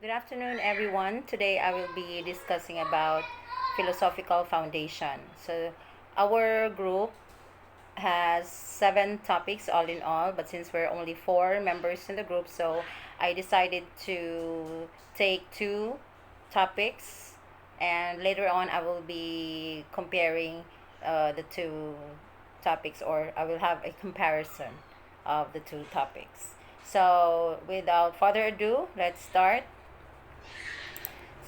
Good afternoon, everyone. Today I will be discussing about philosophical foundation. So, our group has 7 topics all in all, but since we're only 4 members in the group, so I decided to take 2 topics, and later on I will be comparing the 2 topics, or I will have a comparison of the 2 topics. So, without further ado, let's start.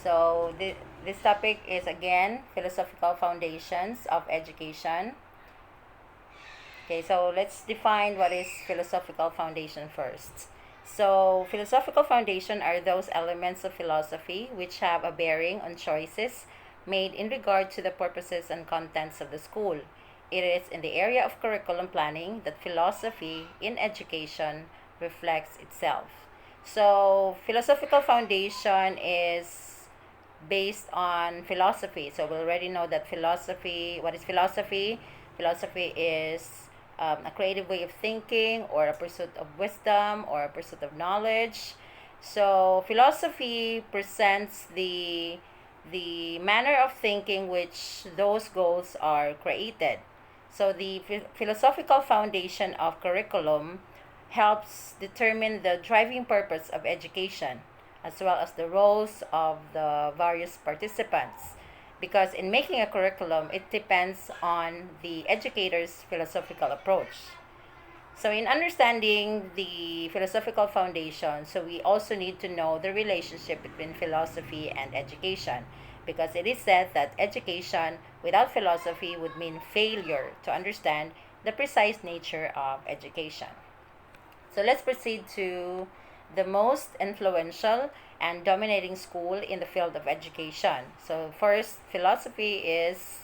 So this topic is again philosophical foundations of education. Okay, so let's define what is philosophical foundation first. So philosophical foundation are those elements of philosophy which have a bearing on choices made in regard to the purposes and contents of the school. It is in the area of curriculum planning that philosophy in education reflects itself. So philosophical foundation is based on philosophy. So we already know that philosophy, what is philosophy? Philosophy is a creative way of thinking, or a pursuit of wisdom, or a pursuit of knowledge. So philosophy presents the manner of thinking which those goals are created. So the philosophical foundation of curriculum helps determine the driving purpose of education, as well as the roles of the various participants. Because in making a curriculum, it depends on the educator's philosophical approach. So, in understanding the philosophical foundation, so we also need to know the relationship between philosophy and education. Because it is said that education without philosophy would mean failure to understand the precise nature of education. So let's proceed to the most influential and dominating school in the field of education. So first, philosophy is,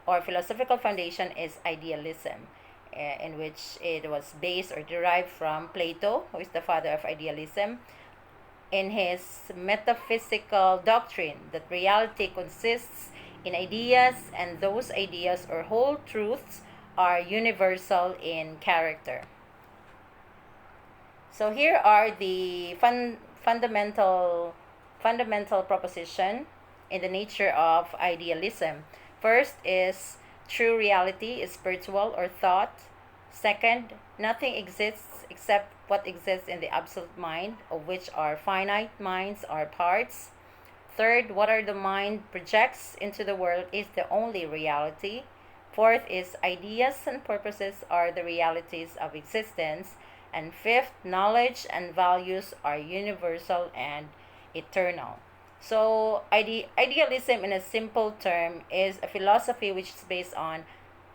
or philosophical foundation is idealism, in which it was based or derived from Plato, who is the father of idealism, in his metaphysical doctrine that reality consists in ideas, and those ideas or whole truths are universal in character. So here are the fundamental proposition in the nature of idealism. First is true reality is spiritual or thought. Second, nothing exists except what exists in the absolute mind, of which our finite minds are parts. Third, what the mind projects into the world is the only reality. Fourth is ideas and purposes are the realities of existence. And fifth, knowledge and values are universal and eternal. So, idealism, in a simple term, is a philosophy which is based on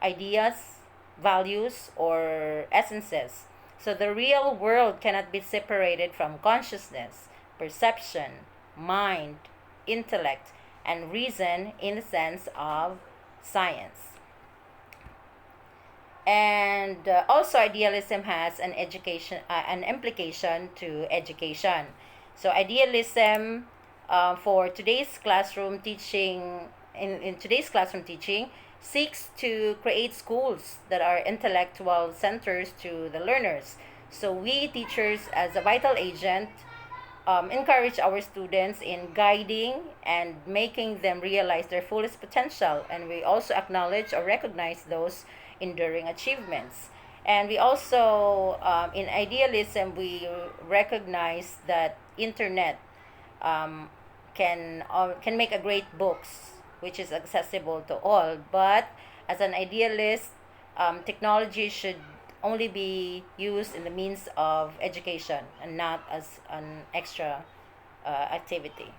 ideas, values, or essences. So, the real world cannot be separated from consciousness, perception, mind, intellect, and reason in the sense of science. And also idealism has an implication to education. So idealism, for today's classroom teaching, in today's classroom teaching, seeks to create schools that are intellectual centers to the learners. So we teachers, as a vital agent, encourage our students in guiding and making them realize their fullest potential, and we also acknowledge or recognize those enduring achievements. And we also, in idealism, we recognize that internet can make a great books which is accessible to all. But as an idealist, technology should only be used in the means of education and not as an extra activity.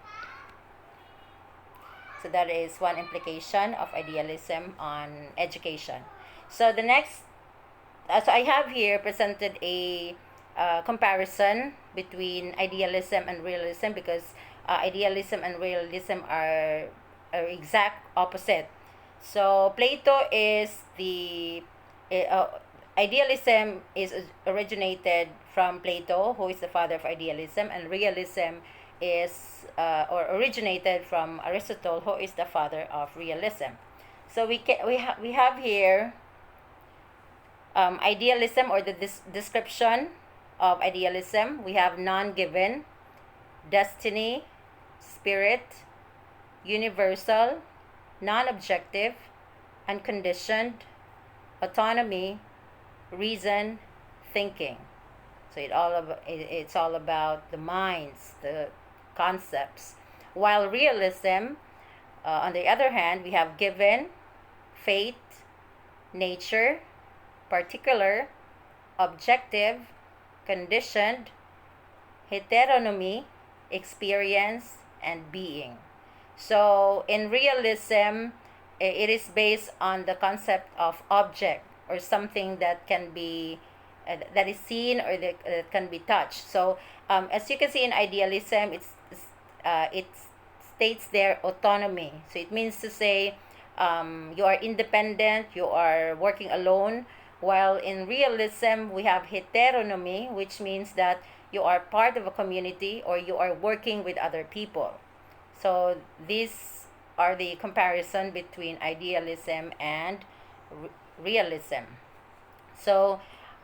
So that is one implication of idealism on education. So the next, so I have here presented a comparison between idealism and realism, because idealism and realism are exact opposite. So Plato is idealism is originated from Plato, who is the father of idealism, and realism is or originated from Aristotle, who is the father of realism. So we have here idealism, or the description of idealism. We have non-given, destiny, spirit, universal, non-objective, unconditioned, autonomy, reason, thinking. So it's all about the minds, the concepts. While realism, on the other hand, we have given, fate, nature, particular, objective, conditioned, heteronomy, experience, and being. So in realism, it is based on the concept of object, or something that can be that is seen, or that can be touched. So as you can see in idealism, it states there autonomy. So it means to say you are independent, you are working alone. While in realism, we have heteronomy, which means that you are part of a community, or you are working with other people. So these are the comparison between idealism and realism. So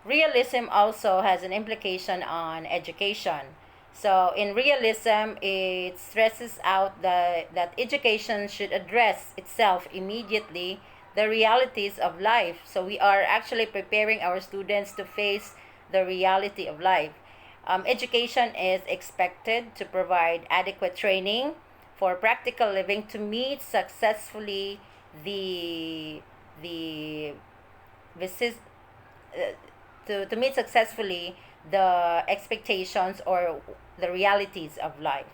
realism also has an implication on education. So in realism, it stresses out that education should address itself immediately the realities of life. So we are actually preparing our students to face the reality of life. Education is expected to provide adequate training for practical living to meet successfully the vicis- to meet successfully the expectations or the realities of life.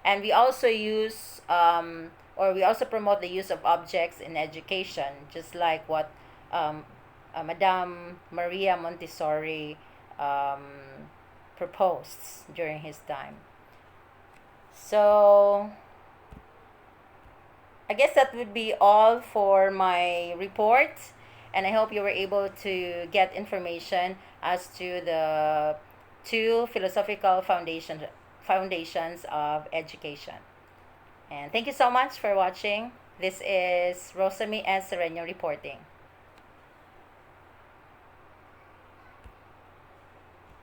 And we also use or we also promote the use of objects in education, just like what Madame Maria Montessori proposed during his time. So I guess that would be all for my report, and I hope you were able to get information as to the two philosophical foundations of education. And thank you so much for watching. This is Rosamy S. Sereno reporting.